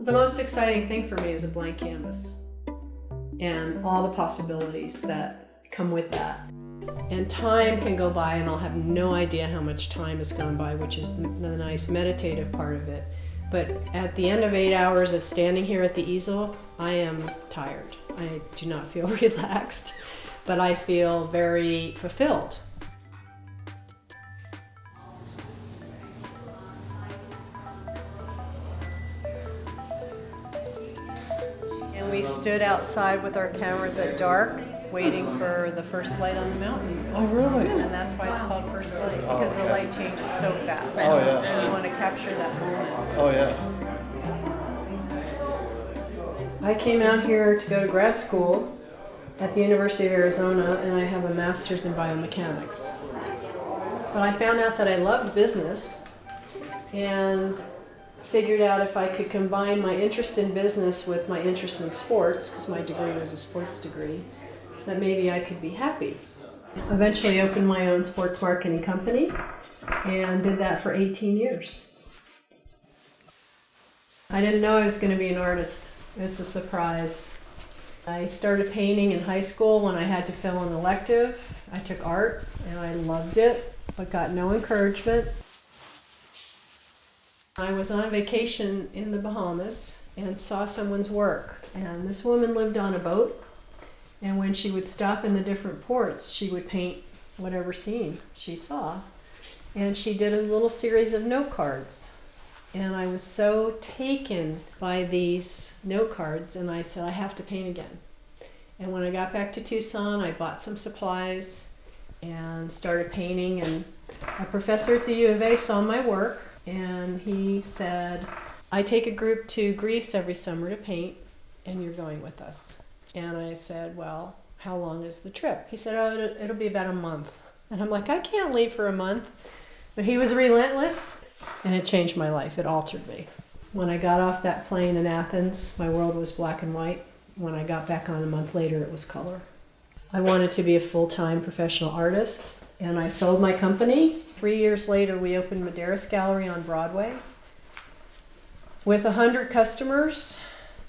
The most exciting thing for me is a blank canvas and all the possibilities that come with that. And time can go by and I'll have no idea how much time has gone by, which is the nice meditative part of it. But at the end of 8 hours of standing here at the easel, I am tired. I do not feel relaxed, but I feel very fulfilled. And we stood outside with our cameras at dark, waiting for the first light on the mountain. Oh, really? And that's why it's called first light, because the light changes so fast. Oh, yeah. And you want to capture that moment. Oh, yeah. I came out here to go to grad school at the University of Arizona, and I have a master's in biomechanics. But I found out that I loved business and figured out if I could combine my interest in business with my interest in sports, because my degree was a sports degree, that maybe I could be happy. Eventually opened my own sports marketing company and did that for 18 years. I didn't know I was going to be an artist. It's a surprise. I started painting in high school when I had to fill an elective. I took art and I loved it, but got no encouragement. I was on vacation in the Bahamas and saw someone's work. And this woman lived on a boat, and when she would stop in the different ports, she would paint whatever scene she saw. And she did a little series of note cards. And I was so taken by these note cards, and I said, I have to paint again. And when I got back to Tucson, I bought some supplies and started painting. And a professor at the U of A saw my work, and he said, I take a group to Greece every summer to paint, and you're going with us. And I said, well, how long is the trip? He said, oh, it'll be about a month. And I'm like, I can't leave for a month. But he was relentless. And it changed my life. It altered me. When I got off that plane in Athens, my world was black and white. When I got back on a month later, it was color. I wanted to be a full-time professional artist, and I sold my company. 3 years later, we opened Madaras Gallery on Broadway with 100 customers,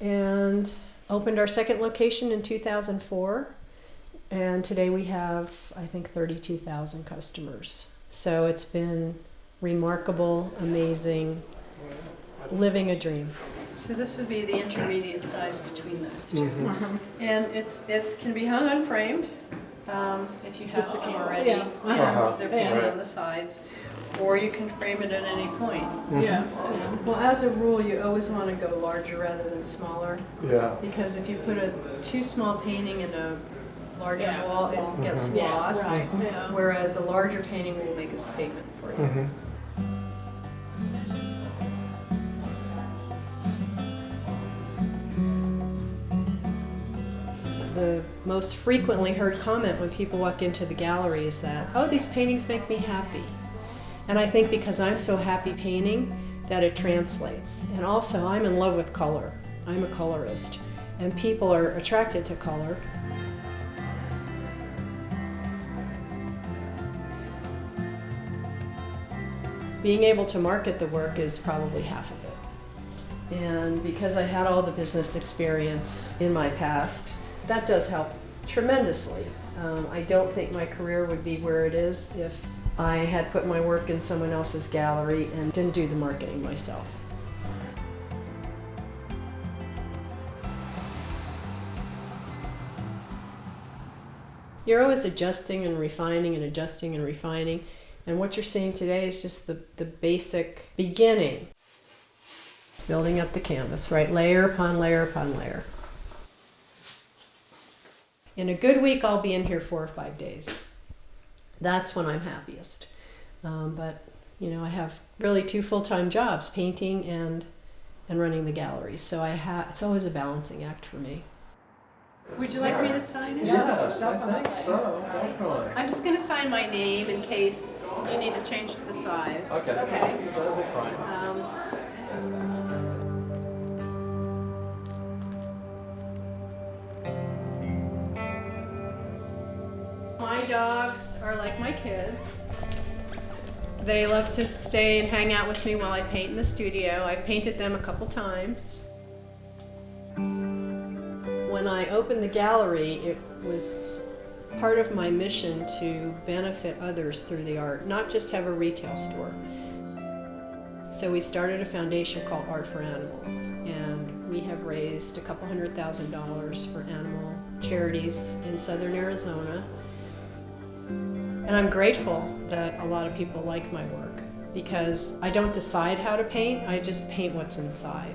and opened our second location in 2004. And today we have, I think, 32,000 customers. So it's been remarkable, amazing, living a dream. So this would be the intermediate size between those two. Mm-hmm. And it can be hung unframed if you have some already, because they're painted on the sides, or you can frame it at any point. Mm-hmm. Yeah. So, well, as a rule, you always want to go larger rather than smaller. Yeah. Because if you put a too small painting in a larger wall, it gets lost. Right. Yeah. Whereas the larger painting will make a statement for you. Mm-hmm. The most frequently heard comment when people walk into the gallery is that, oh, these paintings make me happy. And I think because I'm so happy painting that it translates. And also, I'm in love with color. I'm a colorist. And people are attracted to color. Being able to market the work is probably half of it. And because I had all the business experience in my past, that does help tremendously. I don't think my career would be where it is if I had put my work in someone else's gallery and didn't do the marketing myself. You're always adjusting and refining and adjusting and refining. And what you're seeing today is just the basic beginning. Building up the canvas, right? Layer upon layer upon layer. In a good week, I'll be in here 4 or 5 days. That's when I'm happiest. But, you know, I have really 2 full-time jobs, painting and running the gallery. So it's always a balancing act for me. Would you like me to sign it? Yes, I think so, definitely. I'm just going to sign my name in case you need to change the size. Okay. That'll be fine. My dogs are like my kids. They love to stay and hang out with me while I paint in the studio. I've painted them a couple times. When I opened the gallery, it was part of my mission to benefit others through the art, not just have a retail store. So we started a foundation called Art for Animals, and we have raised a couple $100,000 for animal charities in southern Arizona. And I'm grateful that a lot of people like my work, because I don't decide how to paint, I just paint what's inside.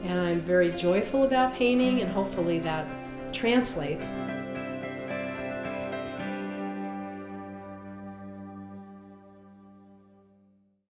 And I'm very joyful about painting, and hopefully that translates.